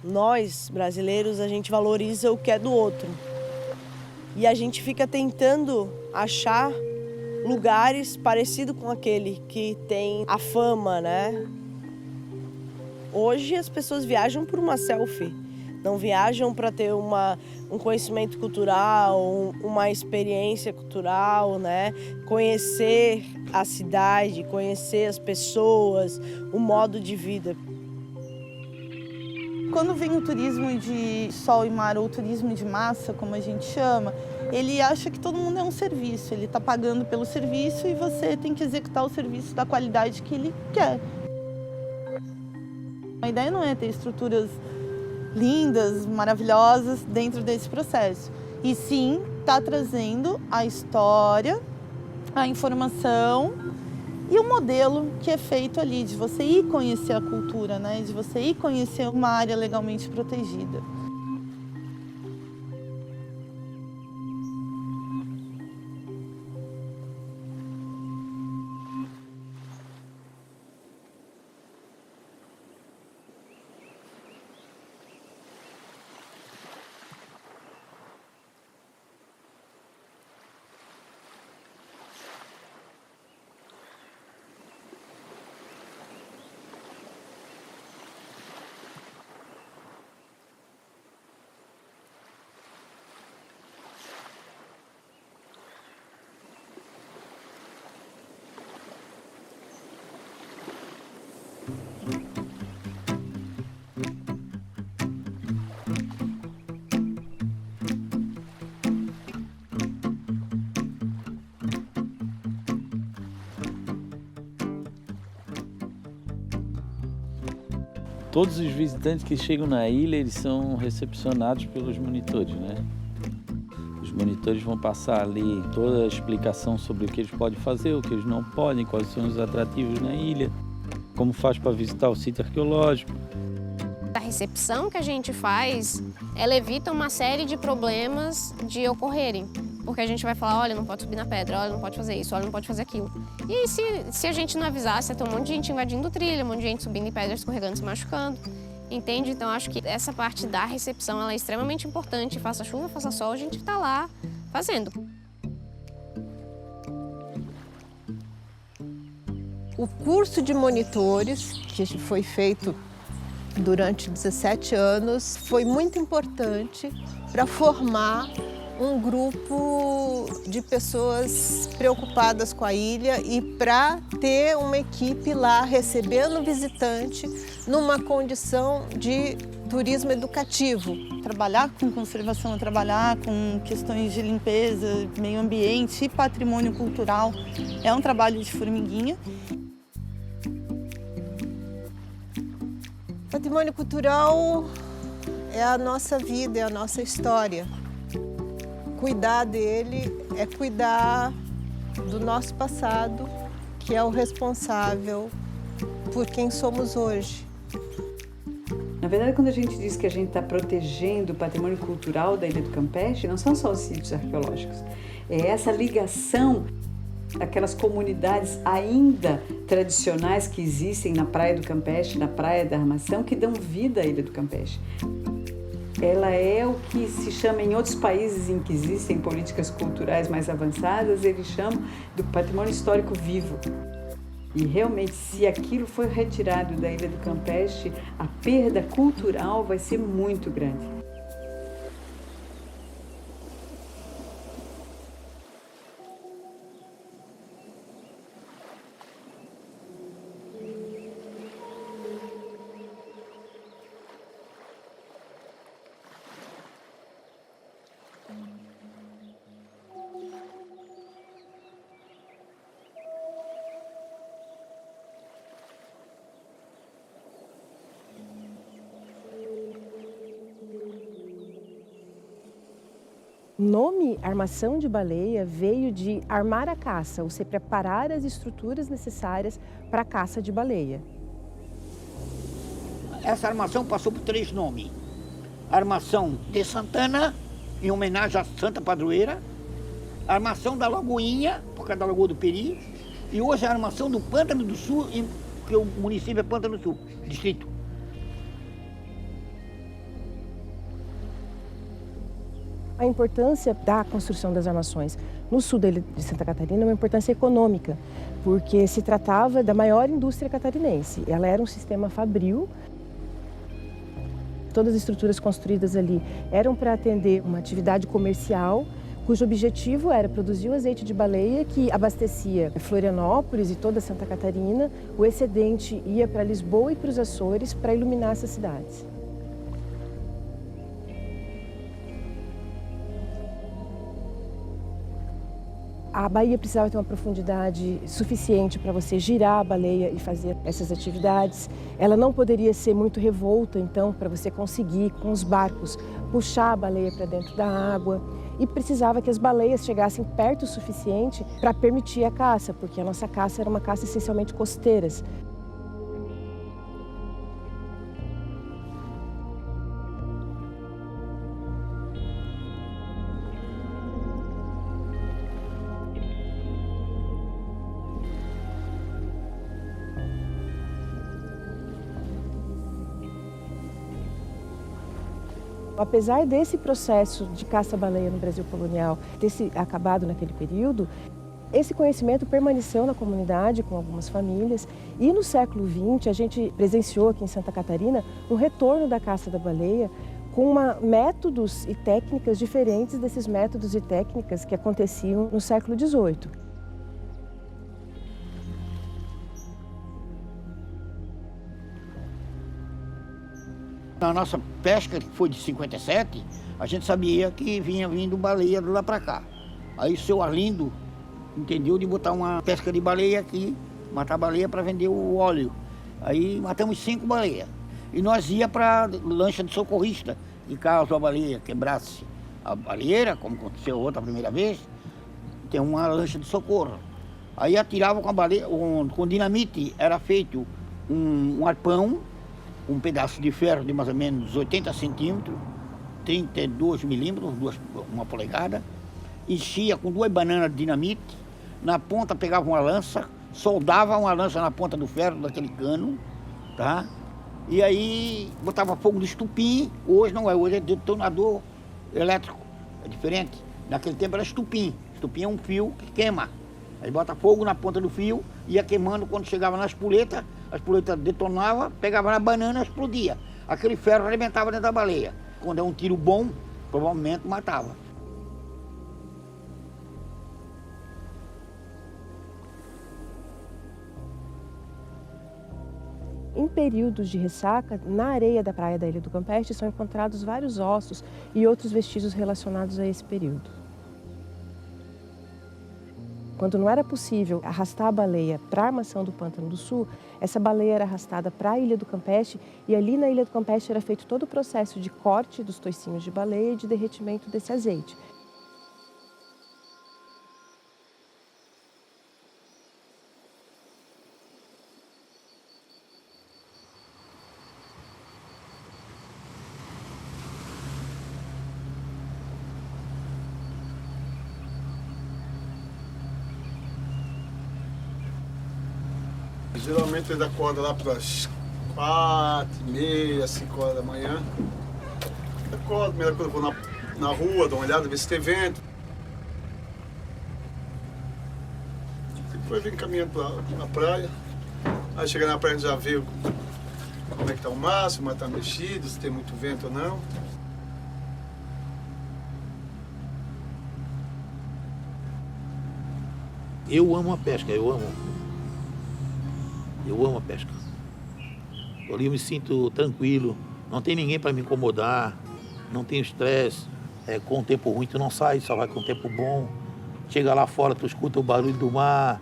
Nós, brasileiros, a gente valoriza o que é do outro. E a gente fica tentando achar lugares parecidos com aquele que tem a fama, né? Hoje as pessoas viajam por uma selfie, não viajam para ter um conhecimento cultural, uma experiência cultural, né? Conhecer a cidade, conhecer as pessoas, o modo de vida. Quando vem o turismo de sol e mar, ou turismo de massa, como a gente chama, ele acha que todo mundo é um serviço. Ele está pagando pelo serviço e você tem que executar o serviço da qualidade que ele quer. A ideia não é ter estruturas lindas, maravilhosas dentro desse processo. E sim, está trazendo a história, a informação e o modelo que é feito ali, de você ir conhecer a cultura, né? De você ir conhecer uma área legalmente protegida. Todos os visitantes que chegam na ilha, eles são recepcionados pelos monitores, né? Os monitores vão passar ali toda a explicação sobre o que eles podem fazer, o que eles não podem, quais são os atrativos na ilha, como faz para visitar o sítio arqueológico. A recepção que a gente faz, ela evita uma série de problemas de ocorrerem. Porque a gente vai falar, olha, não pode subir na pedra, olha, não pode fazer isso, olha, não pode fazer aquilo. E aí, se a gente não avisasse, ia ter um monte de gente invadindo trilha, um monte de gente subindo em pedras, escorregando, se machucando. Entende? Então, acho que essa parte da recepção, ela é extremamente importante. Faça chuva, faça sol, a gente está lá fazendo. O curso de monitores, que foi feito durante 17 anos, foi muito importante para formar um grupo de pessoas preocupadas com a ilha e para ter uma equipe lá recebendo visitante numa condição de turismo educativo. Trabalhar com conservação, trabalhar com questões de limpeza, meio ambiente e patrimônio cultural é um trabalho de formiguinha. Patrimônio cultural é a nossa vida, é a nossa história. Cuidar dele é cuidar do nosso passado, que é o responsável por quem somos hoje. Na verdade, quando a gente diz que a gente está protegendo o patrimônio cultural da Ilha do Campeche, não são só os sítios arqueológicos. É essa ligação daquelas comunidades ainda tradicionais que existem na Praia do Campeche, na Praia da Armação, que dão vida à Ilha do Campeche. Ela é o que se chama em outros países em que existem políticas culturais mais avançadas, eles chamam do patrimônio histórico vivo. E realmente, se aquilo for retirado da Ilha do Campeche, a perda cultural vai ser muito grande. O nome armação de baleia veio de armar a caça, ou seja, preparar as estruturas necessárias para a caça de baleia. Essa armação passou por 3 nomes. Armação de Santana, em homenagem à Santa Padroeira. Armação da Lagoinha, por causa da Lagoa do Peri. E hoje a armação do Pântano do Sul, que o município é Pântano do Sul, distrito. A importância da construção das armações no sul de Santa Catarina é uma importância econômica, porque se tratava da maior indústria catarinense. Ela era um sistema fabril. Todas as estruturas construídas ali eram para atender uma atividade comercial, cujo objetivo era produzir o azeite de baleia que abastecia Florianópolis e toda Santa Catarina. O excedente ia para Lisboa e para os Açores para iluminar essas cidades. A baía precisava ter uma profundidade suficiente para você girar a baleia e fazer essas atividades. Ela não poderia ser muito revolta, então, para você conseguir, com os barcos, puxar a baleia para dentro da água. E precisava que as baleias chegassem perto o suficiente para permitir a caça, porque a nossa caça era uma caça essencialmente costeiras. Apesar desse processo de caça-baleia no Brasil colonial ter se acabado naquele período, esse conhecimento permaneceu na comunidade com algumas famílias e no século XX a gente presenciou aqui em Santa Catarina um retorno da caça da baleia com métodos e técnicas diferentes desses métodos e técnicas que aconteciam no século XVIII. Na nossa pesca, que foi de 57, a gente sabia que vinha vindo baleia de lá para cá. Aí o seu Arlindo entendeu de botar uma pesca de baleia aqui, matar baleia para vender o óleo. Aí matamos 5 baleias. E nós ia para lancha de socorrista, e caso a baleia quebrasse a baleeira, como aconteceu outra primeira vez, tem uma lancha de socorro. Aí atirava com a baleia, com dinamite, era feito um arpão, um pedaço de ferro de mais ou menos 80 centímetros, 32 milímetros, uma polegada, enchia com 2 bananas de dinamite, na ponta pegava uma lança, soldava uma lança na ponta do ferro daquele cano, tá? E aí botava fogo no estupim. Hoje não é, hoje é detonador elétrico, é diferente. Naquele tempo era estupim. Estupim é um fio que queima. Aí bota fogo na ponta do fio, ia queimando. Quando chegava nas puletas, as puletas detonavam, pegava na banana e explodia. Aquele ferro arrebentava dentro da baleia. Quando é um tiro bom, provavelmente matava. Em períodos de ressaca, na areia da praia da Ilha do Campeche são encontrados vários ossos e outros vestígios relacionados a esse período. Quando não era possível arrastar a baleia para a armação do Pântano do Sul, essa baleia era arrastada para a Ilha do Campeche e ali na Ilha do Campeche era feito todo o processo de corte dos toicinhos de baleia e de derretimento desse azeite. Geralmente ele acorda lá pelas 4h30, 5 horas da manhã. Acordo, primeira coisa eu vou na rua, dou uma olhada, ver se tem vento. Depois vem caminhando na praia. Aí chega na praia já vê como é que tá o mar, se o mar tá mexido, se tem muito vento ou não. Eu amo a pesca, eu amo a pesca. Ali eu me sinto tranquilo, não tem ninguém para me incomodar, não tenho estresse. Com o tempo ruim tu não sai, só vai com o tempo bom. Chega lá fora, tu escuta o barulho do mar,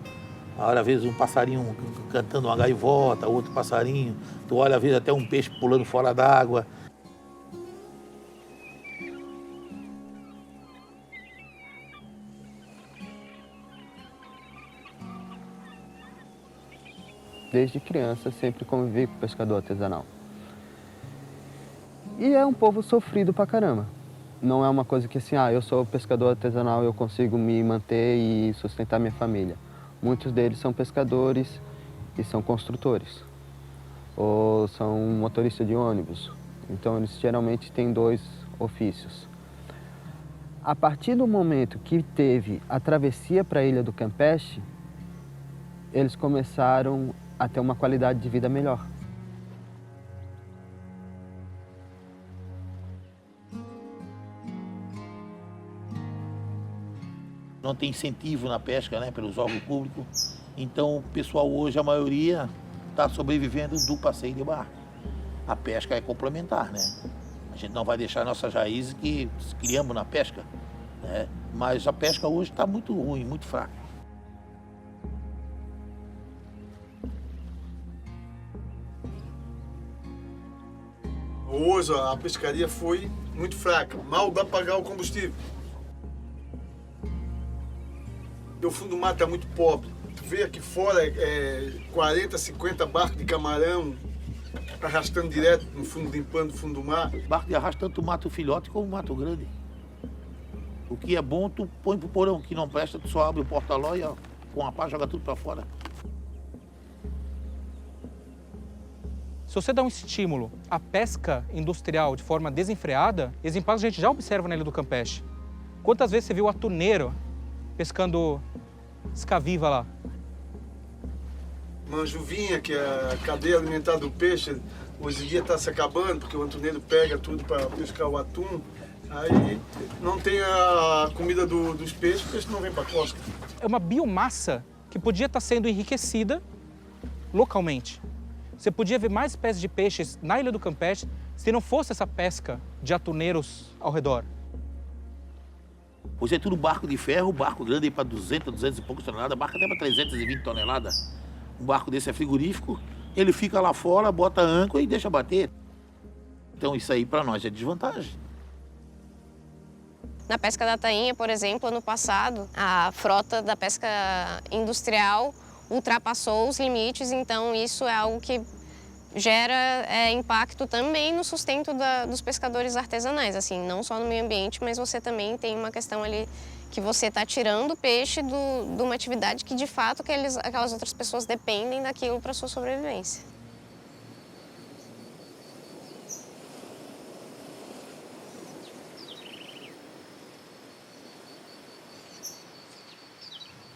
às vezes um passarinho cantando uma gaivota, outro passarinho, tu olha às vezes até um peixe pulando fora d'água. Desde criança sempre convivi com pescador artesanal. E é um povo sofrido pra caramba. Não é uma coisa que assim, eu sou pescador artesanal, eu consigo me manter e sustentar minha família. Muitos deles são pescadores e são construtores. Ou são motoristas de ônibus. Então eles geralmente têm 2 ofícios. A partir do momento que teve a travessia para a Ilha do Campeche, eles começaram a ter uma qualidade de vida melhor. Não tem incentivo na pesca, né, pelos órgãos públicos. Então, o pessoal hoje, a maioria, está sobrevivendo do passeio de barco. A pesca é complementar, né? A gente não vai deixar nossas raízes que criamos na pesca, né? Mas a pesca hoje está muito ruim, muito fraca. Hoje a pescaria foi muito fraca, mal dá para pagar o combustível. O fundo do mar está muito pobre. Tu vê aqui fora 40, 50 barcos de camarão arrastando direto no fundo, limpando o fundo do mar. Barco de arrasto tanto mato filhote como mato grande. O que é bom, tu põe pro porão. O que não presta, tu só abre o porta-ló e ó, com a pá joga tudo para fora. Se você dá um estímulo à pesca industrial de forma desenfreada, esses impactos a gente já observa na Ilha do Campeche. Quantas vezes você viu o atuneiro pescando escaviva lá? Manjuvinha, que é a cadeia alimentar do peixe, hoje em dia está se acabando, porque o atuneiro pega tudo para pescar o atum. Aí não tem a comida dos peixes, o peixe não vem para a costa. É uma biomassa que podia estar sendo enriquecida localmente. Você podia ver mais espécies de peixes na Ilha do Campeche se não fosse essa pesca de atuneiros ao redor. Hoje é tudo barco de ferro, barco grande para 200, 200 e poucos toneladas, barco até para 320 toneladas. Um barco desse é frigorífico, ele fica lá fora, bota âncora e deixa bater. Então isso aí para nós é desvantagem. Na pesca da tainha, por exemplo, ano passado, a frota da pesca industrial ultrapassou os limites, então isso é algo que gera impacto também no sustento dos pescadores artesanais, assim, não só no meio ambiente, mas você também tem uma questão ali que você está tirando o peixe de uma atividade que de fato aquelas outras pessoas dependem daquilo para sua sobrevivência.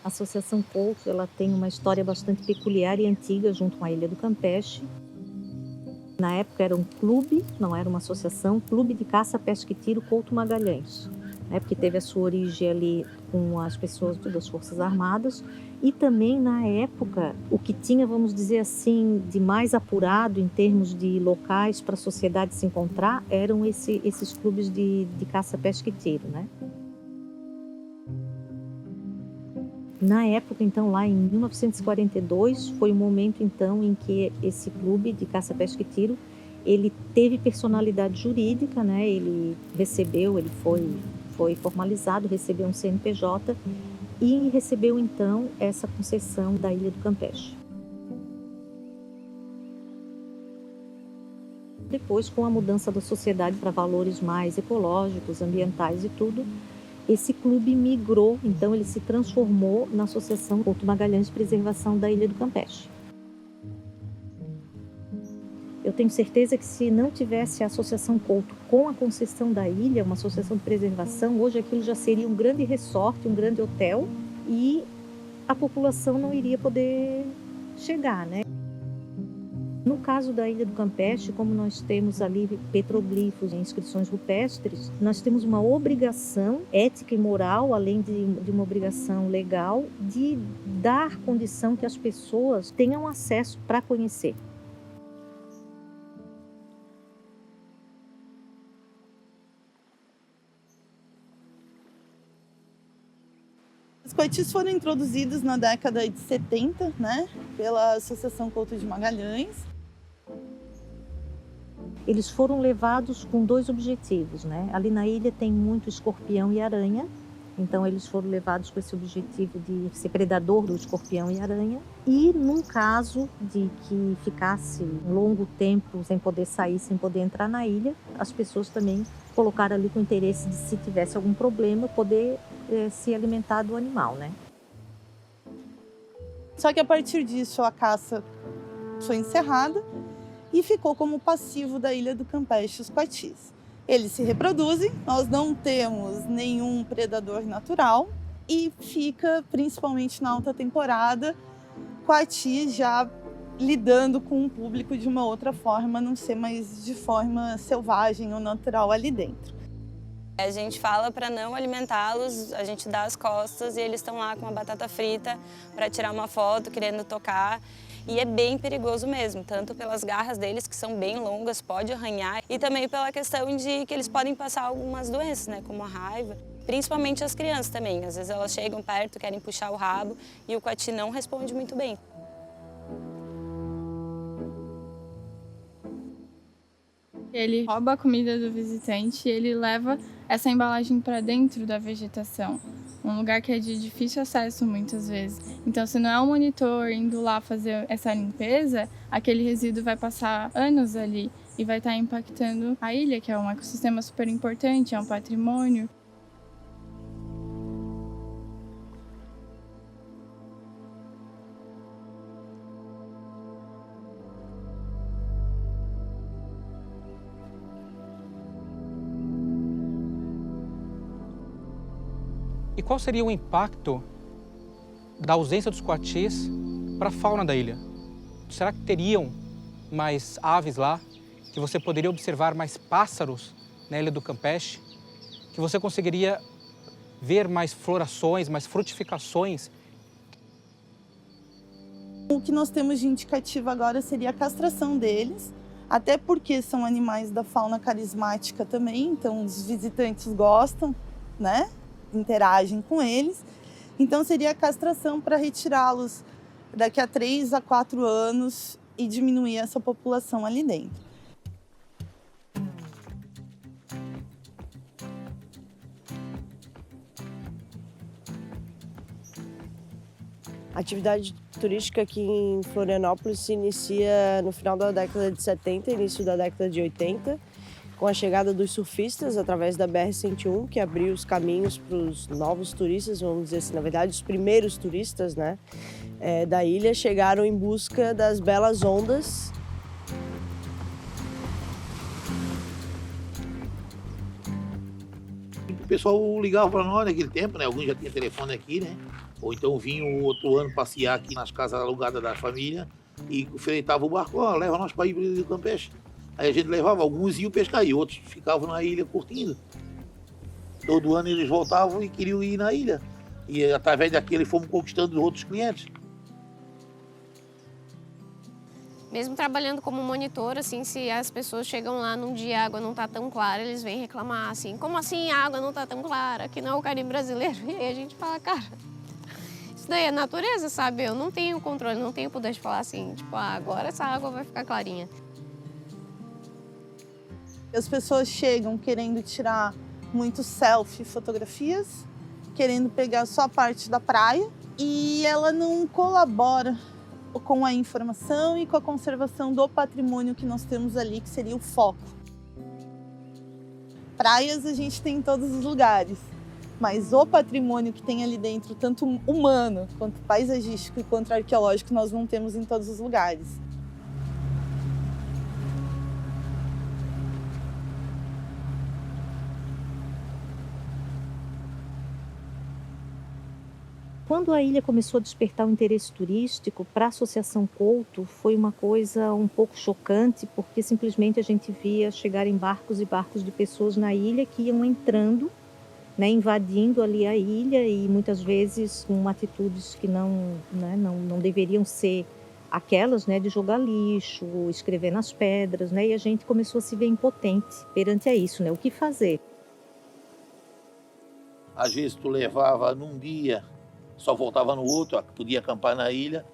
A Associação Couto, ela tem uma história bastante peculiar e antiga junto com a Ilha do Campeche. Na época era um clube, não era uma associação, Clube de Caça, Pesca e Tiro Couto Magalhães, né, porque teve a sua origem ali com as pessoas das Forças Armadas e também na época o que tinha, vamos dizer assim, de mais apurado em termos de locais para a sociedade se encontrar eram esses clubes de caça, pesca e tiro, né? Na época, então, lá em 1942, foi o momento, então, em que esse clube de caça, pesca e tiro, ele teve personalidade jurídica, né? Ele foi formalizado, recebeu um CNPJ e recebeu, então, essa concessão da Ilha do Campeche. Depois, com a mudança da sociedade para valores mais ecológicos, ambientais e tudo, esse clube migrou, então ele se transformou na Associação Couto Magalhães de Preservação da Ilha do Campeche. Eu tenho certeza que se não tivesse a Associação Couto com a concessão da ilha, uma associação de preservação, hoje aquilo já seria um grande resort, um grande hotel e a população não iria poder chegar, né? No caso da Ilha do Campeche, como nós temos ali petroglifos e inscrições rupestres, nós temos uma obrigação ética e moral, além de uma obrigação legal, de dar condição que as pessoas tenham acesso para conhecer. Os coitis foram introduzidos na década de 70, né, pela Associação Couto de Magalhães. Eles foram levados com dois objetivos, né? Ali na ilha tem muito escorpião e aranha, então eles foram levados com esse objetivo de ser predador do escorpião e aranha. E num caso de que ficasse um longo tempo sem poder sair, sem poder entrar na ilha, as pessoas também colocaram ali com o interesse de, se tivesse algum problema, poder se alimentar do animal, né? Só que a partir disso a caça foi encerrada e ficou como passivo da Ilha do Campeche os coitis. Eles se reproduzem, nós não temos nenhum predador natural e fica, principalmente na alta temporada, Coati já lidando com o público de uma outra forma, não ser mais de forma selvagem ou natural ali dentro. A gente fala para não alimentá-los, a gente dá as costas e eles estão lá com uma batata frita para tirar uma foto, querendo tocar. E é bem perigoso mesmo, tanto pelas garras deles, que são bem longas, pode arranhar, e também pela questão de que eles podem passar algumas doenças, né, como a raiva. Principalmente as crianças também, às vezes elas chegam perto, querem puxar o rabo e o coati não responde muito bem. Ele rouba a comida do visitante e ele leva essa embalagem para dentro da vegetação, um lugar que é de difícil acesso muitas vezes. Então, se não é um monitor indo lá fazer essa limpeza, aquele resíduo vai passar anos ali e vai estar impactando a ilha, que é um ecossistema super importante, é um patrimônio. E qual seria o impacto da ausência dos coatis para a fauna da ilha? Será que teriam mais aves lá? Que você poderia observar mais pássaros na ilha do Campeche? Que você conseguiria ver mais florações, mais frutificações? O que nós temos de indicativo agora seria a castração deles, até porque são animais da fauna carismática também, então os visitantes gostam, né? Interagem com eles, então seria a castração para retirá-los daqui a 3 a 4 anos e diminuir essa população ali dentro. A atividade turística aqui em Florianópolis se inicia no final da década de 70, início da década de 80, com a chegada dos surfistas através da BR-101, que abriu os caminhos para os novos turistas, vamos dizer assim, na verdade, os primeiros turistas, né, da ilha chegaram em busca das belas ondas. O pessoal ligava para nós naquele tempo, né? Alguns já tinham telefone aqui, né? Ou então vinham outro ano passear aqui nas casas alugadas da família e freitava o barco, ó, leva nós para ir para o Campeche. Aí a gente levava, alguns iam pescar e outros ficavam na ilha curtindo. Todo ano eles voltavam e queriam ir na ilha. E através daquele fomos conquistando outros clientes. Mesmo trabalhando como monitor, assim, se as pessoas chegam lá num dia e a água não tá tão clara, eles vêm reclamar assim, como assim a água não tá tão clara? Aqui não é o Caribe brasileiro. E aí a gente fala, cara, isso daí é natureza, sabe? Eu não tenho controle, não tenho poder de falar assim, tipo, agora essa água vai ficar clarinha. As pessoas chegam querendo tirar muito selfie, fotografias, querendo pegar só a parte da praia e ela não colabora com a informação e com a conservação do patrimônio que nós temos ali, que seria o foco. Praias a gente tem em todos os lugares, mas o patrimônio que tem ali dentro, tanto humano, quanto paisagístico e quanto arqueológico, nós não temos em todos os lugares. Quando a ilha começou a despertar o interesse turístico, para a Associação Couto foi uma coisa um pouco chocante, porque simplesmente a gente via chegarem barcos e barcos de pessoas na ilha que iam entrando, né, invadindo ali a ilha e muitas vezes com atitudes que não deveriam ser aquelas, né, de jogar lixo, escrever nas pedras, né, e a gente começou a se ver impotente perante a isso, né, o que fazer? Às vezes tu levava num dia, só voltava no outro, podia acampar na ilha.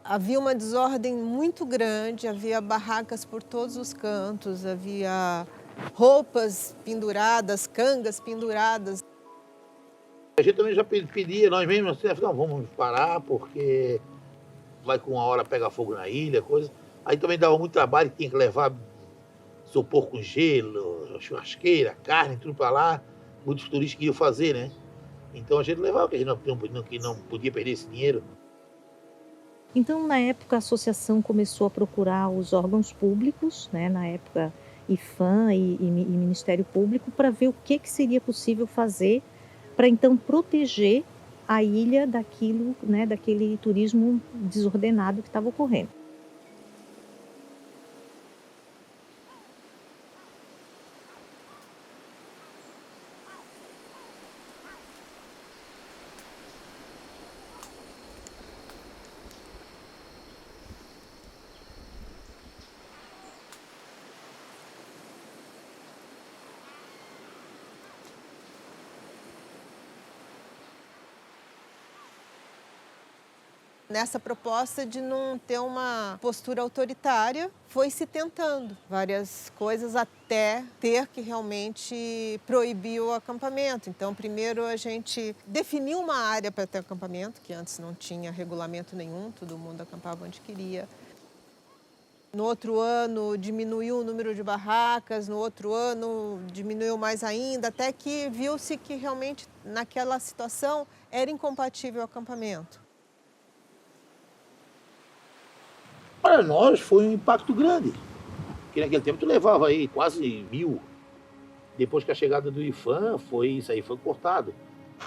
Havia uma desordem muito grande, havia barracas por todos os cantos, havia roupas penduradas, cangas penduradas. A gente também já pedia, nós mesmos, assim, não, vamos parar porque vai com uma hora pegar fogo na ilha, coisa. Aí também dava muito trabalho, tinha que levar isopor com gelo, churrasqueira, carne, tudo para lá. Muitos turistas queriam fazer, né? Então a gente levava, porque a gente não podia perder esse dinheiro. Então, na época, a associação começou a procurar os órgãos públicos, né? Na época IPHAN e Ministério Público para ver o que seria possível fazer para então proteger a ilha daquilo, né, daquele turismo desordenado que estava ocorrendo. Nessa proposta de não ter uma postura autoritária, foi se tentando várias coisas até ter que realmente proibir o acampamento. Então, primeiro a gente definiu uma área para ter acampamento, que antes não tinha regulamento nenhum, todo mundo acampava onde queria. No outro ano diminuiu o número de barracas, no outro ano diminuiu mais ainda, até que viu-se que realmente naquela situação era incompatível o acampamento. Para nós foi um impacto grande, porque naquele tempo tu levava aí quase 1.000. Depois que a chegada do IPHAN, isso aí foi cortado.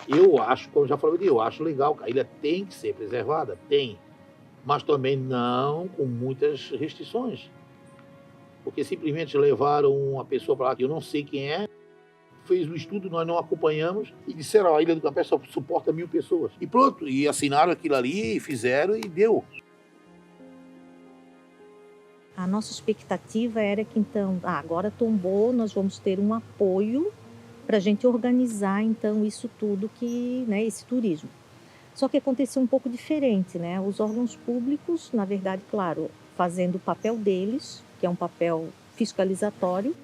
Eu acho, como já falei, eu acho legal, a ilha tem que ser preservada, tem, mas também não com muitas restrições. Porque simplesmente levaram uma pessoa para lá que eu não sei quem é, fez o estudo, nós não acompanhamos, e disseram, a Ilha do Campeche só suporta 1.000 pessoas. E pronto, e assinaram aquilo ali, fizeram e deu. A nossa expectativa era que então, agora tombou, nós vamos ter um apoio para a gente organizar então isso tudo que, né, esse turismo. Só que aconteceu um pouco diferente, né? Os órgãos públicos, na verdade, claro, fazendo o papel deles, que é um papel fiscalizatório.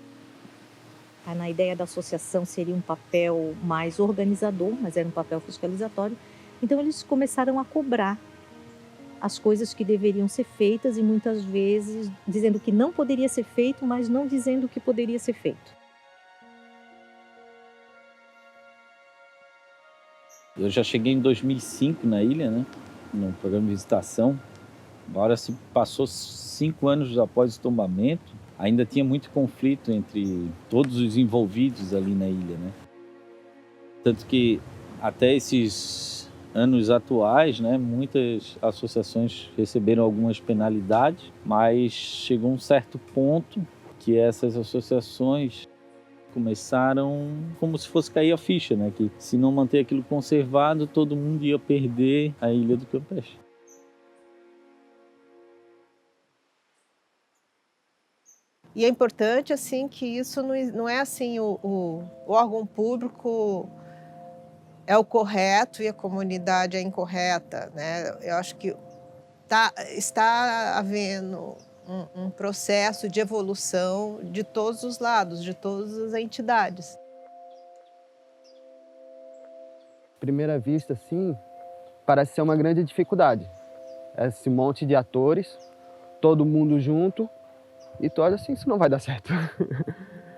Na ideia da associação seria um papel mais organizador, mas era um papel fiscalizatório. Então eles começaram a cobrar as coisas que deveriam ser feitas e muitas vezes dizendo que não poderia ser feito, mas não dizendo o que poderia ser feito. Eu já cheguei em 2005 na ilha, né, no programa de visitação. Agora se passou 5 anos após o tombamento, ainda tinha muito conflito entre todos os envolvidos ali na ilha, né? Tanto que até esses anos atuais, né, muitas associações receberam algumas penalidades, mas chegou um certo ponto que essas associações começaram como se fosse cair a ficha, né, que se não manter aquilo conservado, todo mundo ia perder a Ilha do Campeche. E é importante assim que isso não é assim o órgão público é o correto e a comunidade é incorreta, né? Eu acho que está havendo um processo de evolução de todos os lados, de todas as entidades. À primeira vista, sim, parece ser uma grande dificuldade. Esse monte de atores, todo mundo junto, e tu olha assim, isso não vai dar certo.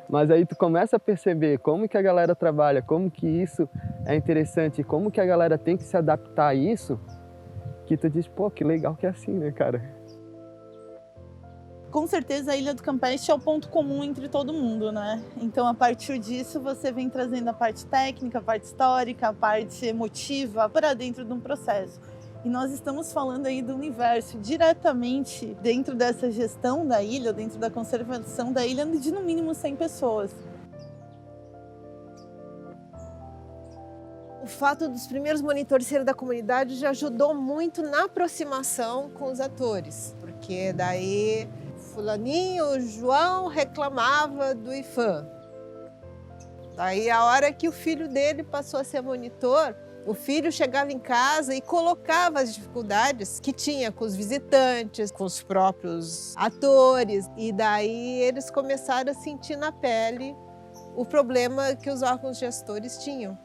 Mas aí tu começa a perceber como que a galera trabalha, como que isso é interessante, como que a galera tem que se adaptar a isso, que tu diz, pô, que legal que é assim, né, cara? Com certeza a Ilha do Campeche é o ponto comum entre todo mundo, né? Então, a partir disso, você vem trazendo a parte técnica, a parte histórica, a parte emotiva para dentro de um processo. E nós estamos falando aí do universo diretamente dentro dessa gestão da ilha, dentro da conservação da ilha, de no mínimo 100 pessoas. O fato dos primeiros monitores serem da comunidade já ajudou muito na aproximação com os atores, porque daí fulaninho, João reclamava do IPHAN. Daí a hora que o filho dele passou a ser monitor, o filho chegava em casa e colocava as dificuldades que tinha com os visitantes, com os próprios atores. E daí eles começaram a sentir na pele o problema que os órgãos gestores tinham.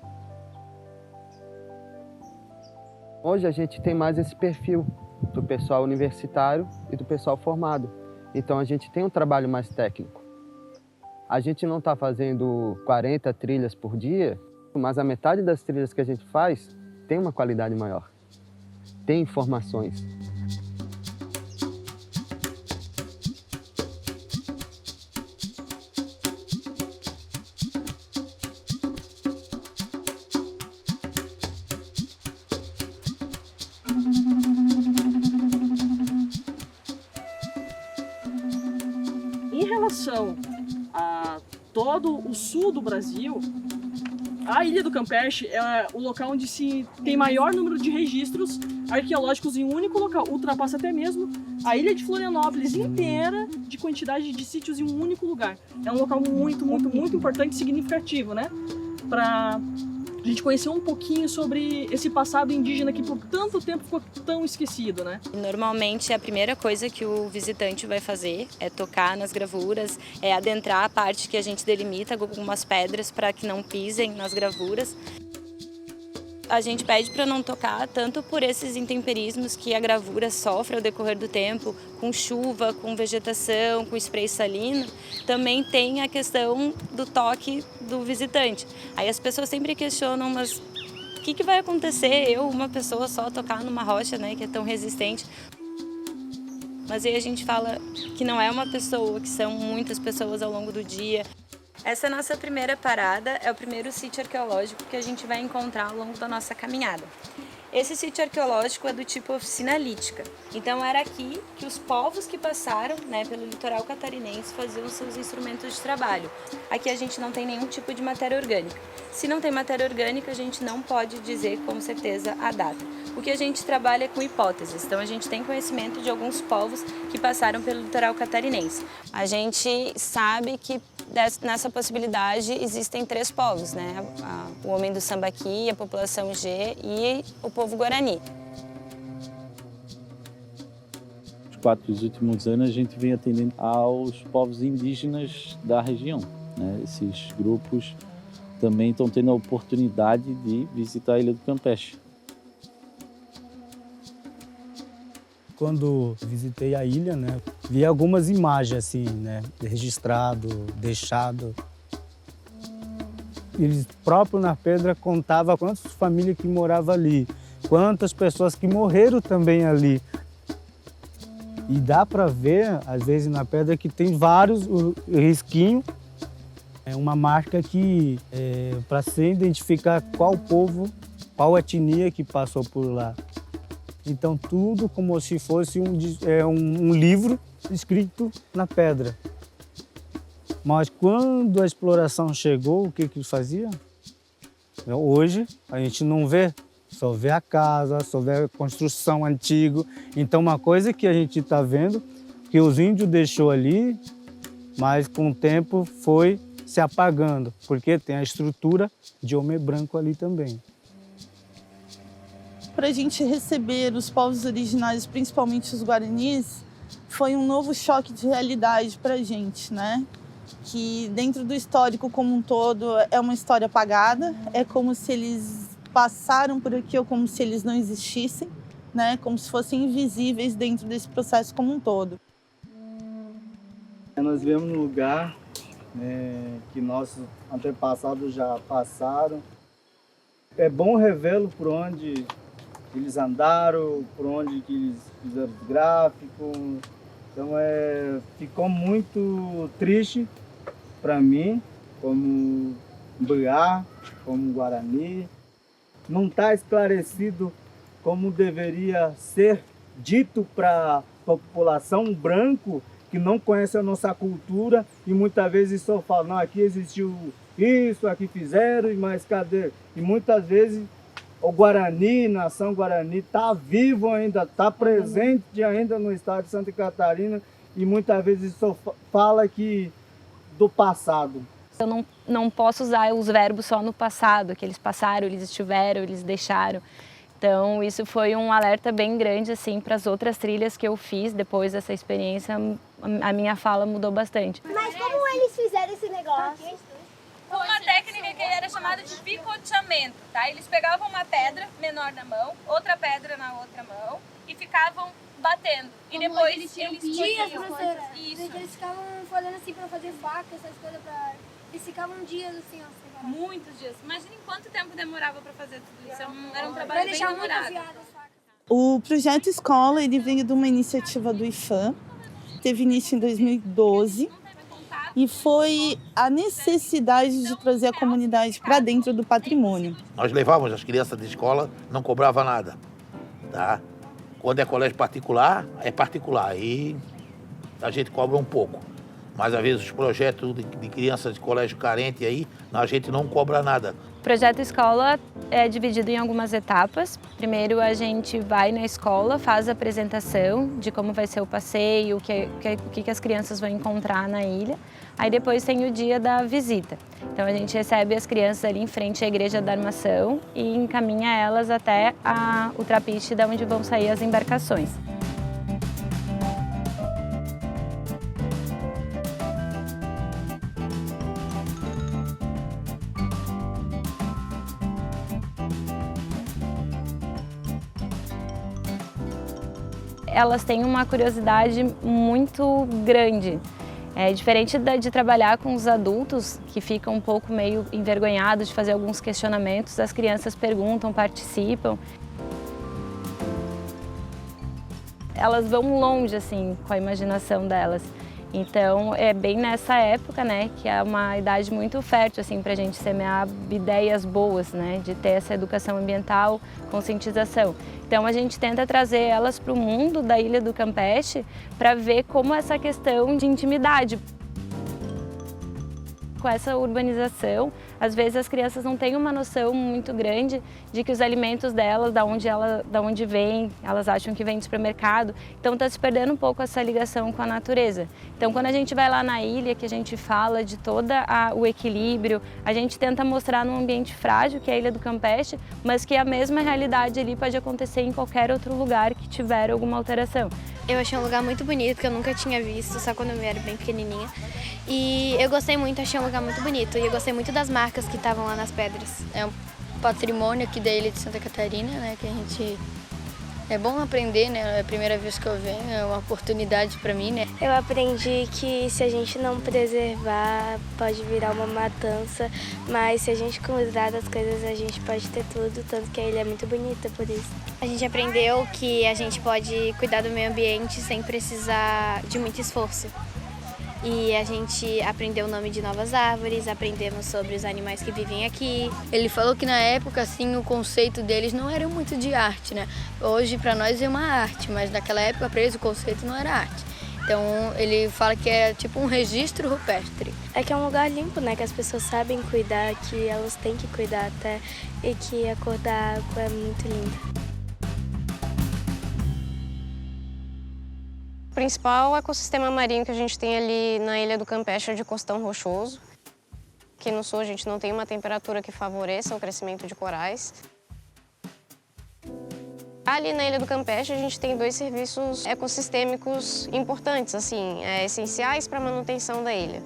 Hoje a gente tem mais esse perfil do pessoal universitário e do pessoal formado. Então a gente tem um trabalho mais técnico. A gente não está fazendo 40 trilhas por dia, mas a metade das trilhas que a gente faz tem uma qualidade maior, tem informações. relação a todo o sul do Brasil, a Ilha do Campeche é o local onde se tem maior número de registros arqueológicos em um único local. Ultrapassa até mesmo a Ilha de Florianópolis inteira de quantidade de sítios em um único lugar. É um local muito, muito, muito importante e significativo, né? Para a gente conhecer um pouquinho sobre esse passado indígena que por tanto tempo ficou tão esquecido, né? Normalmente a primeira coisa que o visitante vai fazer é tocar nas gravuras, é adentrar a parte que a gente delimita com algumas pedras para que não pisem nas gravuras. A gente pede para não tocar tanto por esses intemperismos que a gravura sofre ao decorrer do tempo, com chuva, com vegetação, com spray salino. Também tem a questão do toque do visitante. Aí as pessoas sempre questionam, mas o que vai acontecer uma pessoa só tocar numa rocha, né, que é tão resistente? Mas aí a gente fala que não é uma pessoa, que são muitas pessoas ao longo do dia. Essa é a nossa primeira parada, é o primeiro sítio arqueológico que a gente vai encontrar ao longo da nossa caminhada. Esse sítio arqueológico é do tipo oficina lítica, então era aqui que os povos que passaram, né, pelo litoral catarinense faziam seus instrumentos de trabalho. Aqui a gente não tem nenhum tipo de matéria orgânica. Se não tem matéria orgânica, a gente não pode dizer com certeza a data. O que a gente trabalha é com hipóteses, então a gente tem conhecimento de alguns povos que passaram pelo litoral catarinense. A gente sabe que nessa possibilidade existem 3 povos, né? O homem do Sambaqui, a população G e o povo Guarani. Os 4 últimos anos a gente vem atendendo aos povos indígenas da região, né? Esses grupos também estão tendo a oportunidade de visitar a Ilha do Campeche. Quando visitei a ilha, né, vi algumas imagens assim, né, registrado, deixado. Eles próprios na pedra contavam quantas famílias que moravam ali, quantas pessoas que morreram também ali. E dá para ver, às vezes na pedra, que tem vários risquinhos, é uma marca que para se identificar qual povo, qual etnia que passou por lá. Então, tudo como se fosse um livro escrito na pedra. Mas quando a exploração chegou, o que eles faziam? Hoje, a gente não vê, só vê a casa, só vê a construção antiga. Então, uma coisa que a gente está vendo, que os índios deixou ali, mas com o tempo foi se apagando, porque tem a estrutura de homem branco ali também. Para a gente receber os povos originários, principalmente os guaranis, foi um novo choque de realidade para a gente, né? Que dentro do histórico como um todo é uma história apagada, é como se eles passaram por aqui ou como se eles não existissem, né? Como se fossem invisíveis dentro desse processo como um todo. Nós vivemos num lugar que nossos antepassados já passaram. É bom revê-lo por onde eles andaram, por onde que eles fizeram os gráficos. Então ficou muito triste para mim, como Mbiá, como Guarani. Não está esclarecido como deveria ser dito para a população branca que não conhece a nossa cultura e muitas vezes só fala, não, aqui existiu isso, aqui fizeram, mas cadê? E muitas vezes o Guarani, nação Guarani, está vivo ainda, está presente ainda no estado de Santa Catarina e muitas vezes só fala que do passado. Eu não posso usar os verbos só no passado, que eles passaram, eles estiveram, eles deixaram. Então isso foi um alerta bem grande assim, para as outras trilhas que eu fiz depois dessa experiência. A minha fala mudou bastante. Mas como eles fizeram esse negócio? Uma técnica que era chamada de picoteamento, tá? Eles pegavam uma pedra menor na mão, outra pedra na outra mão e ficavam batendo. E como depois eles tinham dias, professora. Isso. Eles ficavam fazendo assim pra fazer faca, essas coisas pra... Eles ficavam dias assim, ó. Muitos dias. Imaginem quanto tempo demorava pra fazer tudo isso. Era um trabalho bem demorado. O projeto Escola ele veio de uma iniciativa do IFAM, teve início em 2012 e foi a necessidade de trazer a comunidade para dentro do patrimônio. Nós levávamos as crianças de escola, não cobrava nada, tá? Quando é colégio particular, é particular, aí a gente cobra um pouco. Mas às vezes os projetos de crianças de colégio carente aí, a gente não cobra nada. O projeto escola é dividido em algumas etapas. Primeiro a gente vai na escola, faz a apresentação de como vai ser o passeio, o que as crianças vão encontrar na ilha. Aí depois tem o dia da visita. Então a gente recebe as crianças ali em frente à Igreja da Armação e encaminha elas até o trapiche de onde vão sair as embarcações. Elas têm uma curiosidade muito grande. É diferente de trabalhar com os adultos, que ficam um pouco meio envergonhados de fazer alguns questionamentos, as crianças perguntam, participam. Elas vão longe, assim, com a imaginação delas. Então, é bem nessa época, né, que é uma idade muito fértil, assim, para a gente semear ideias boas, né, de ter essa educação ambiental, conscientização. Então, a gente tenta trazer elas para o mundo da Ilha do Campeche para ver como essa questão de intimidade. Com essa urbanização, às vezes as crianças não têm uma noção muito grande de que os alimentos delas, da onde vem, elas acham que vem do supermercado, então está se perdendo um pouco essa ligação com a natureza. Então quando a gente vai lá na ilha, que a gente fala de todo o equilíbrio, a gente tenta mostrar num ambiente frágil, que é a Ilha do Campeche, mas que a mesma realidade ali pode acontecer em qualquer outro lugar que tiver alguma alteração. Eu achei um lugar muito bonito, que eu nunca tinha visto, só quando eu era bem pequenininha. E eu gostei muito, achei um lugar muito bonito. E eu gostei muito das marcas que estavam lá nas pedras. É um patrimônio aqui da Ilha de Santa Catarina, né? Que a gente... É bom aprender, né? É a primeira vez que eu venho, é uma oportunidade para mim, né? Eu aprendi que se a gente não preservar, pode virar uma matança. Mas se a gente cuidar das coisas, a gente pode ter tudo. Tanto que a ilha é muito bonita por isso. A gente aprendeu que a gente pode cuidar do meio ambiente sem precisar de muito esforço. E a gente aprendeu o nome de novas árvores, aprendemos sobre os animais que vivem aqui. Ele falou que na época, assim, o conceito deles não era muito de arte, né? Hoje, para nós, é uma arte, mas naquela época, para eles, o conceito não era arte. Então, ele fala que é tipo um registro rupestre. É que é um lugar limpo, né? Que as pessoas sabem cuidar, que elas têm que cuidar até, e que a cor da água é muito linda. O principal ecossistema marinho que a gente tem ali na Ilha do Campeche é de costão rochoso. Aqui no sul a gente não tem uma temperatura que favoreça o crescimento de corais. Ali na Ilha do Campeche a gente tem 2 serviços ecossistêmicos importantes, assim, essenciais para a manutenção da ilha.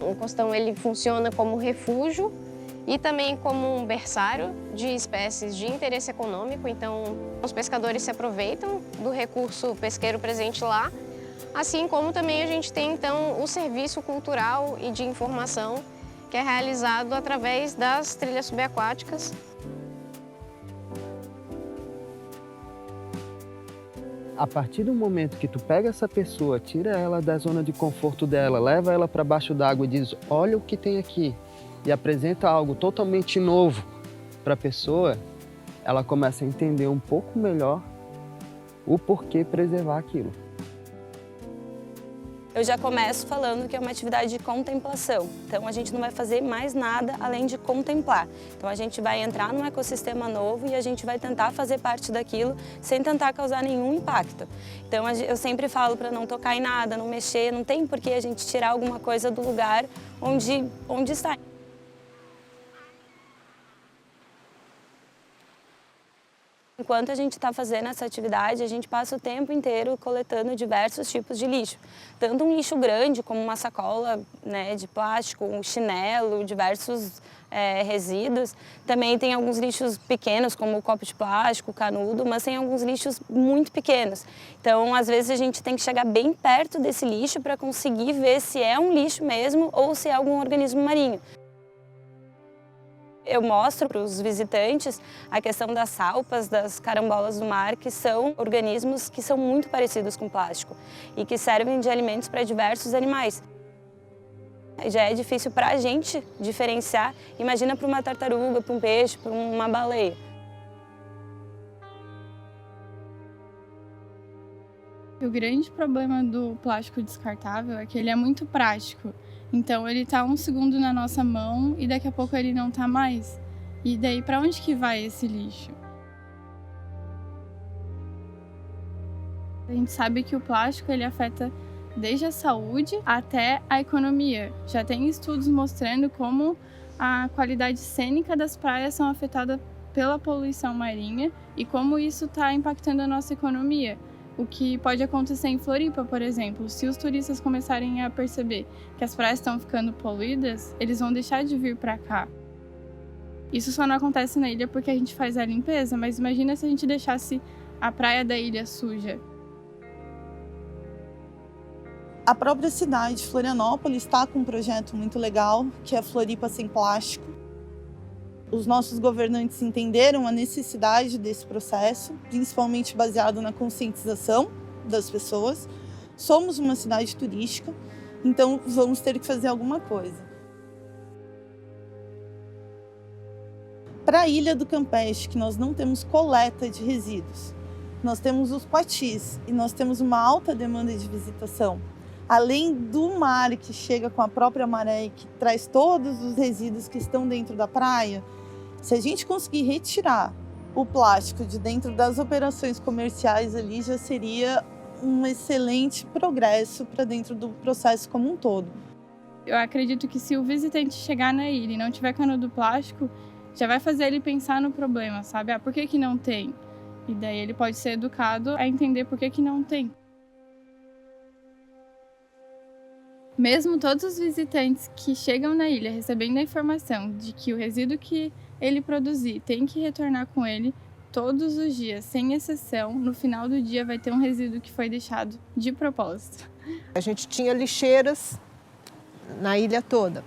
O costão ele funciona como refúgio e também como um berçário de espécies de interesse econômico, então os pescadores se aproveitam do recurso pesqueiro presente lá, assim como também a gente tem então o serviço cultural e de informação que é realizado através das trilhas subaquáticas. A partir do momento que tu pega essa pessoa, tira ela da zona de conforto dela, leva ela para baixo d'água e diz, olha o que tem aqui, e apresenta algo totalmente novo para a pessoa, ela começa a entender um pouco melhor o porquê preservar aquilo. Eu já começo falando que é uma atividade de contemplação. Então a gente não vai fazer mais nada além de contemplar. Então a gente vai entrar num ecossistema novo e a gente vai tentar fazer parte daquilo sem tentar causar nenhum impacto. Então eu sempre falo para não tocar em nada, não mexer, não tem por que a gente tirar alguma coisa do lugar onde está. Enquanto a gente está fazendo essa atividade, a gente passa o tempo inteiro coletando diversos tipos de lixo. Tanto um lixo grande, como uma sacola, né, de plástico, um chinelo, diversos resíduos. Também tem alguns lixos pequenos, como o copo de plástico, canudo, mas tem alguns lixos muito pequenos. Então, às vezes, a gente tem que chegar bem perto desse lixo para conseguir ver se é um lixo mesmo ou se é algum organismo marinho. Eu mostro para os visitantes a questão das salpas, das carambolas do mar, que são organismos que são muito parecidos com plástico e que servem de alimentos para diversos animais. Já é difícil para a gente diferenciar, imagina para uma tartaruga, para um peixe, para uma baleia. O grande problema do plástico descartável é que ele é muito prático. Então ele tá 1 segundo na nossa mão e daqui a pouco ele não tá mais. E daí para onde que vai esse lixo? A gente sabe que o plástico ele afeta desde a saúde até a economia. Já tem estudos mostrando como a qualidade cênica das praias são afetadas pela poluição marinha e como isso está impactando a nossa economia. O que pode acontecer em Floripa, por exemplo, se os turistas começarem a perceber que as praias estão ficando poluídas, eles vão deixar de vir para cá. Isso só não acontece na ilha porque a gente faz a limpeza, mas imagina se a gente deixasse a praia da ilha suja. A própria cidade, Florianópolis, está com um projeto muito legal, que é Floripa Sem Plástico. Os nossos governantes entenderam a necessidade desse processo, principalmente baseado na conscientização das pessoas. Somos uma cidade turística, então vamos ter que fazer alguma coisa. Para a Ilha do Campeche, que nós não temos coleta de resíduos, nós temos os patis e nós temos uma alta demanda de visitação. Além do mar que chega com a própria maré e que traz todos os resíduos que estão dentro da praia, se a gente conseguir retirar o plástico de dentro das operações comerciais ali, já seria um excelente progresso para dentro do processo como um todo. Eu acredito que se o visitante chegar na ilha e não tiver canudo plástico, já vai fazer ele pensar no problema, sabe? Por que não tem? E daí ele pode ser educado a entender por que não tem. Mesmo todos os visitantes que chegam na ilha recebendo a informação de que o resíduo que ele produzir tem que retornar com ele todos os dias, sem exceção, no final do dia vai ter um resíduo que foi deixado de propósito. A gente tinha lixeiras na ilha toda.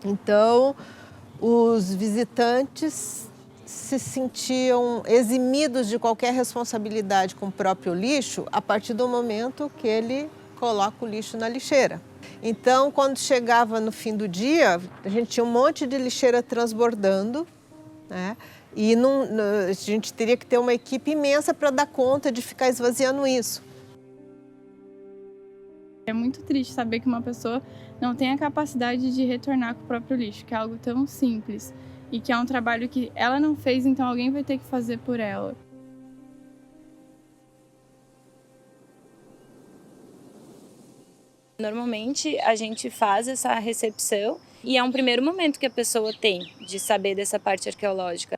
Então, os visitantes se sentiam eximidos de qualquer responsabilidade com o próprio lixo a partir do momento que ele coloca o lixo na lixeira. Então, quando chegava no fim do dia, a gente tinha um monte de lixeira transbordando, né? E a gente teria que ter uma equipe imensa para dar conta de ficar esvaziando isso. É muito triste saber que uma pessoa não tem a capacidade de retornar com o próprio lixo, que é algo tão simples e que é um trabalho que ela não fez, então alguém vai ter que fazer por ela. Normalmente a gente faz essa recepção e é um primeiro momento que a pessoa tem de saber dessa parte arqueológica.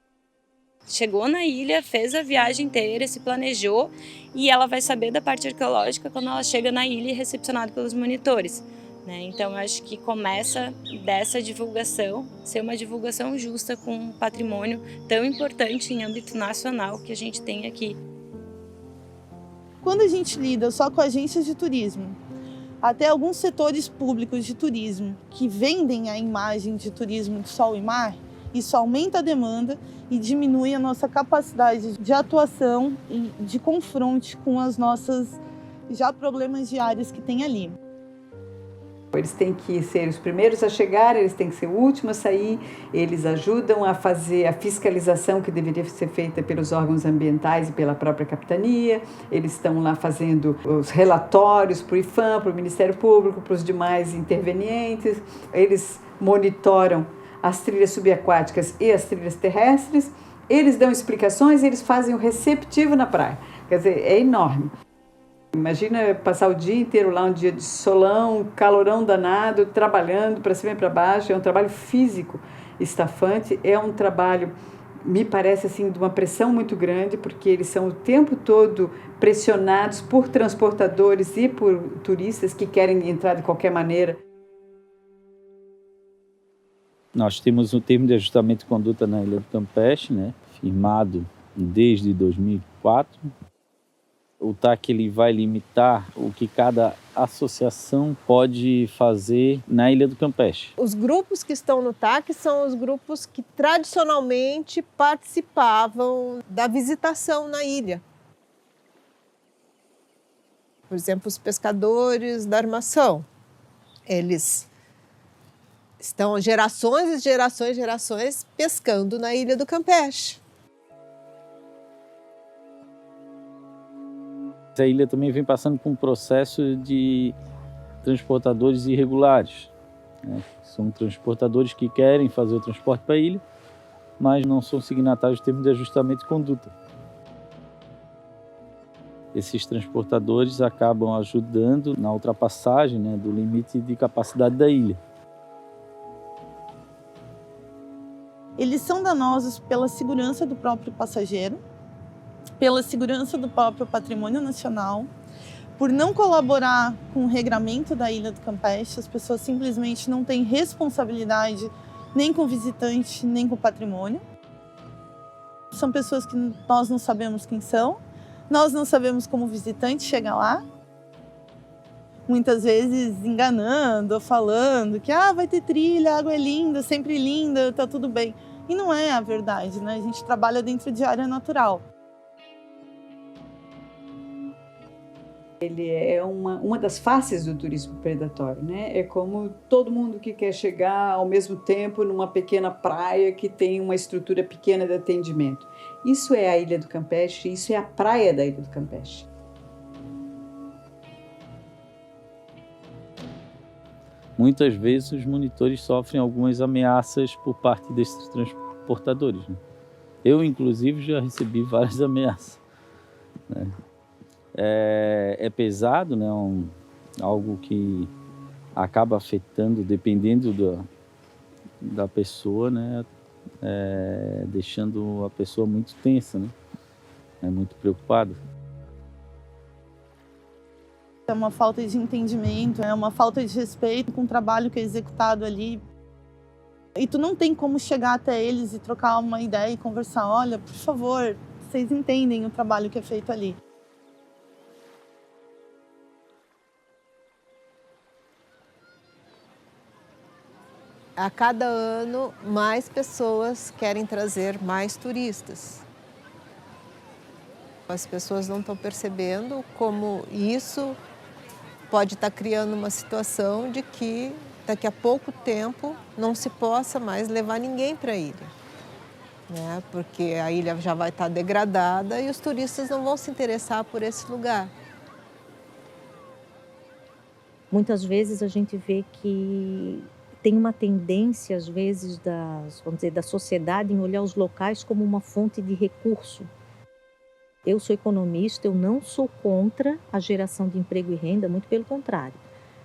Chegou na ilha, fez a viagem inteira, se planejou e ela vai saber da parte arqueológica quando ela chega na ilha e é recepcionada pelos monitores, né? Então eu acho que começa dessa divulgação, ser uma divulgação justa com um patrimônio tão importante em âmbito nacional que a gente tem aqui. Quando a gente lida só com agências de turismo, até alguns setores públicos de turismo que vendem a imagem de turismo de sol e mar, isso aumenta a demanda e diminui a nossa capacidade de atuação e de confronto com as nossas já problemas diários que tem ali. Eles têm que ser os primeiros a chegar, eles têm que ser o último a sair, eles ajudam a fazer a fiscalização que deveria ser feita pelos órgãos ambientais e pela própria capitania, eles estão lá fazendo os relatórios para o IFAM, para o Ministério Público, para os demais intervenientes, eles monitoram as trilhas subaquáticas e as trilhas terrestres, eles dão explicações, eles fazem o receptivo na praia, quer dizer, é enorme. Imagina passar o dia inteiro lá, um dia de solão, calorão danado, trabalhando para cima e para baixo. É um trabalho físico estafante, é um trabalho, me parece assim, de uma pressão muito grande, porque eles são o tempo todo pressionados por transportadores e por turistas que querem entrar de qualquer maneira. Nós temos um termo de ajustamento de conduta na Ilha do Campeche, né, firmado desde 2004. O TAC ele vai limitar o que cada associação pode fazer na Ilha do Campeche. Os grupos que estão no TAC são os grupos que tradicionalmente participavam da visitação na ilha. Por exemplo, os pescadores da armação. Eles estão gerações e gerações e gerações pescando na Ilha do Campeche. A ilha também vem passando por um processo de transportadores irregulares, né? São transportadores que querem fazer o transporte para a ilha, mas não são signatários de termos de ajustamento de conduta. Esses transportadores acabam ajudando na ultrapassagem, né, do limite de capacidade da ilha. Eles são danosos pela segurança do próprio passageiro, pela segurança do próprio patrimônio nacional, por não colaborar com o regramento da Ilha do Campeche. As pessoas simplesmente não têm responsabilidade nem com o visitante, nem com o patrimônio. São pessoas que nós não sabemos quem são, nós não sabemos como o visitante chega lá. Muitas vezes enganando ou falando que vai ter trilha, a água é linda, sempre linda, tá tudo bem. E não é a verdade, né? A gente trabalha dentro de área natural. Ele é uma das faces do turismo predatório, né? É como todo mundo que quer chegar ao mesmo tempo numa pequena praia que tem uma estrutura pequena de atendimento. Isso é a Ilha do Campeche, isso é a praia da Ilha do Campeche. Muitas vezes os monitores sofrem algumas ameaças por parte desses transportadores, né? Eu, inclusive, já recebi várias ameaças, né? É pesado, né? Algo que acaba afetando, dependendo da pessoa, né? Deixando a pessoa muito tensa, né? Muito preocupada. É uma falta de entendimento, é uma falta de respeito com o trabalho que é executado ali. E tu não tem como chegar até eles e trocar uma ideia e conversar. Olha, por favor, vocês entendem o trabalho que é feito ali. A cada ano, mais pessoas querem trazer mais turistas. As pessoas não estão percebendo como isso pode estar criando uma situação de que daqui a pouco tempo não se possa mais levar ninguém para a ilha, né? Porque a ilha já vai estar degradada e os turistas não vão se interessar por esse lugar. Muitas vezes a gente vê que tem uma tendência, às vezes, da sociedade em olhar os locais como uma fonte de recurso. Eu sou economista, eu não sou contra a geração de emprego e renda, muito pelo contrário.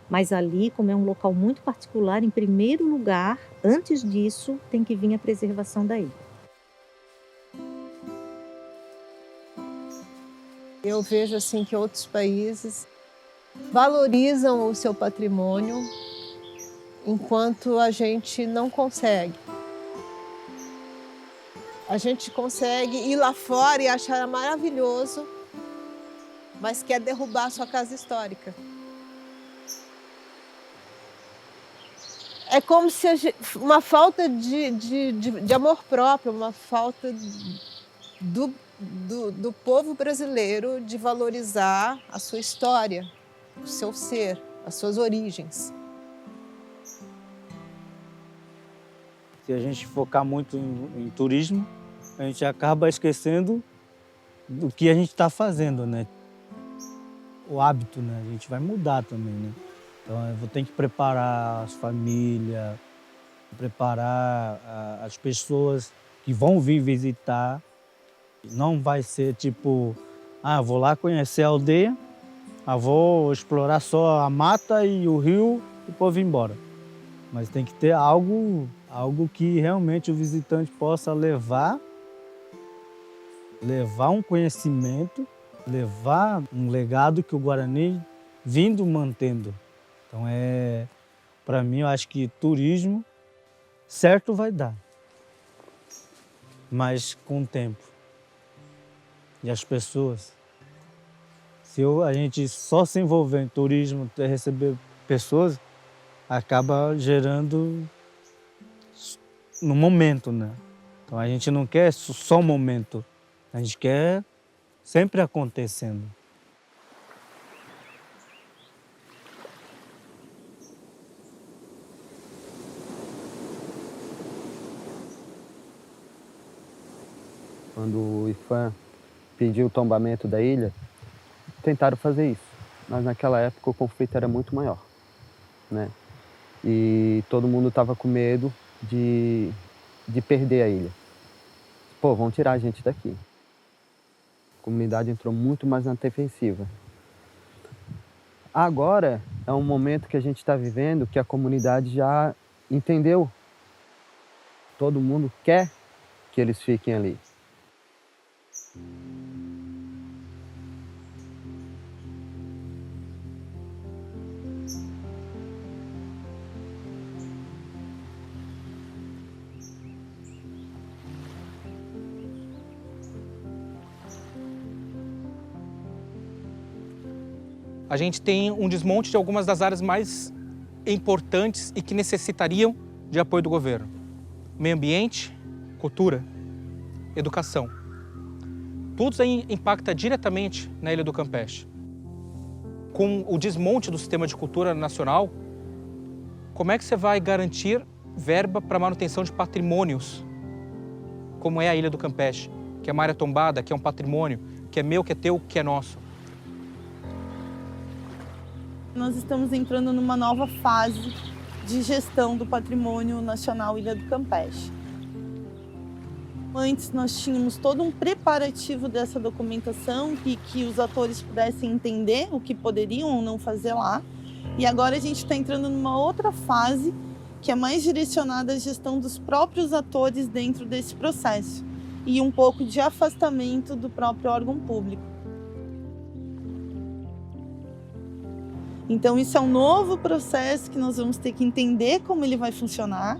Mas ali, como é um local muito particular, em primeiro lugar, antes disso, tem que vir a preservação da ilha. Eu vejo assim que outros países valorizam o seu patrimônio, enquanto a gente não consegue. A gente consegue ir lá fora e achar maravilhoso, mas quer derrubar a sua casa histórica. É como se uma falta de amor próprio, uma falta do povo brasileiro de valorizar a sua história, o seu ser, as suas origens. Se a gente focar muito em turismo, a gente acaba esquecendo do que a gente está fazendo, né? O hábito, né? A gente vai mudar também, né? Então, eu vou ter que preparar as famílias, preparar as pessoas que vão vir visitar. Não vai ser tipo, vou lá conhecer a aldeia, vou explorar só a mata e o rio e depois vir embora. Mas tem que ter algo que realmente o visitante possa levar um conhecimento, levar um legado que o Guarani vindo mantendo. Então, para mim, eu acho que turismo certo vai dar, mas com o tempo. E as pessoas, se a gente só se envolver em turismo, receber pessoas, acaba gerando no momento, né? Então a gente não quer só um momento, a gente quer sempre acontecendo. Quando o IPHAN pediu o tombamento da ilha, tentaram fazer isso, mas naquela época o conflito era muito maior, né? E todo mundo estava com medo de perder a ilha. Pô, vão tirar a gente daqui. A comunidade entrou muito mais na defensiva. Agora é um momento que a gente está vivendo que a comunidade já entendeu. Todo mundo quer que eles fiquem ali. A gente tem um desmonte de algumas das áreas mais importantes e que necessitariam de apoio do governo. Meio ambiente, cultura, educação. Tudo isso aí impacta diretamente na Ilha do Campeche. Com o desmonte do sistema de cultura nacional, como é que você vai garantir verba para manutenção de patrimônios, como é a Ilha do Campeche, que é uma área tombada, que é um patrimônio, que é meu, que é teu, que é nosso? Nós estamos entrando numa nova fase de gestão do patrimônio nacional Ilha do Campeche. Antes nós tínhamos todo um preparativo dessa documentação e que os atores pudessem entender o que poderiam ou não fazer lá. E agora a gente está entrando numa outra fase que é mais direcionada à gestão dos próprios atores dentro desse processo e um pouco de afastamento do próprio órgão público. Então isso é um novo processo que nós vamos ter que entender como ele vai funcionar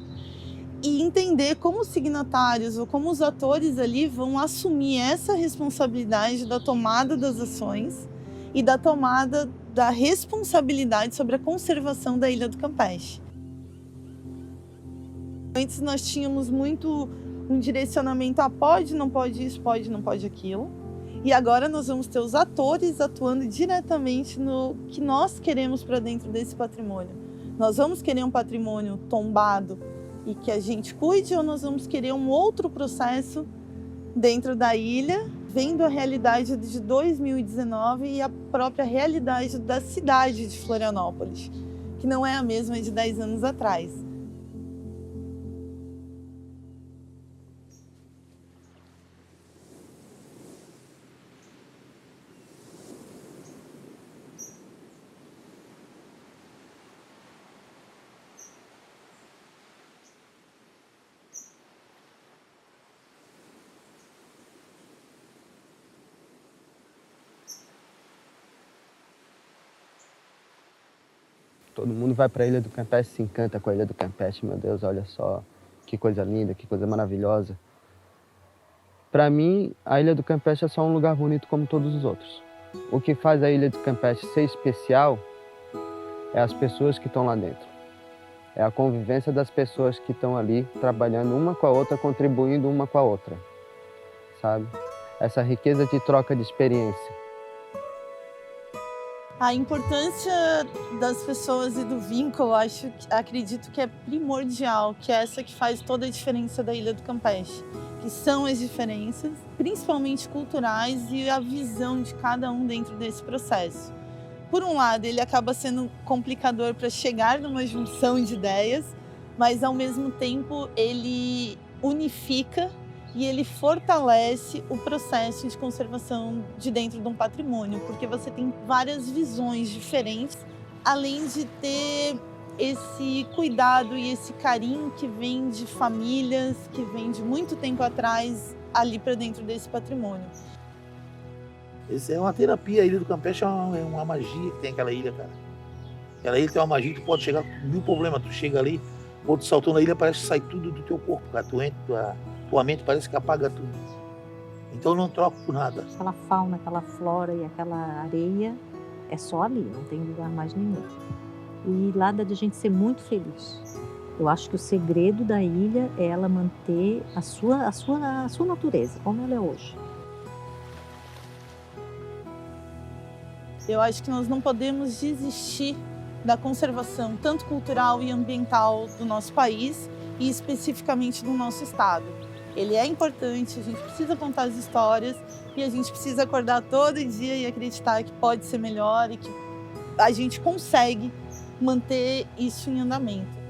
e entender como os signatários ou como os atores ali vão assumir essa responsabilidade da tomada das ações e da tomada da responsabilidade sobre a conservação da Ilha do Campeche. Antes nós tínhamos muito um direcionamento a pode, não pode isso, pode, não pode aquilo. E agora nós vamos ter os atores atuando diretamente no que nós queremos para dentro desse patrimônio. Nós vamos querer um patrimônio tombado e que a gente cuide, ou nós vamos querer um outro processo dentro da ilha, vendo a realidade de 2019 e a própria realidade da cidade de Florianópolis, que não é a mesma de 10 anos atrás. Todo mundo vai para a Ilha do Campeche, se encanta com a Ilha do Campeche. Meu Deus, olha só, que coisa linda, que coisa maravilhosa. Para mim, a Ilha do Campeche é só um lugar bonito como todos os outros. O que faz a Ilha do Campeche ser especial é as pessoas que estão lá dentro. É a convivência das pessoas que estão ali, trabalhando uma com a outra, contribuindo uma com a outra, sabe? Essa riqueza de troca de experiência. A importância das pessoas e do vínculo, acredito que é primordial, que é essa que faz toda a diferença da Ilha do Campeche, que são as diferenças, principalmente culturais, e a visão de cada um dentro desse processo. Por um lado, ele acaba sendo complicador para chegar numa junção de ideias, mas ao mesmo tempo ele unifica e ele fortalece o processo de conservação de dentro de um patrimônio, porque você tem várias visões diferentes, além de ter esse cuidado e esse carinho que vem de famílias, que vem de muito tempo atrás, ali para dentro desse patrimônio. Isso é uma terapia, a Ilha do Campeche é uma magia que tem aquela ilha, cara. Aquela ilha tem uma magia que pode chegar com 1000 problemas, tu chega ali, quando tu saltou na ilha parece que sai tudo do teu corpo, cara. Tua mente parece que apaga tudo. Então eu não troco por nada. Aquela fauna, aquela flora e aquela areia é só ali, não tem lugar mais nenhum. E lá dá de gente ser muito feliz. Eu acho que o segredo da ilha é ela manter a sua natureza, como ela é hoje. Eu acho que nós não podemos desistir da conservação, tanto cultural e ambiental do nosso país e especificamente do nosso estado. ele é importante, a gente precisa contar as histórias e a gente precisa acordar todo dia e acreditar que pode ser melhor e que a gente consegue manter isso em andamento.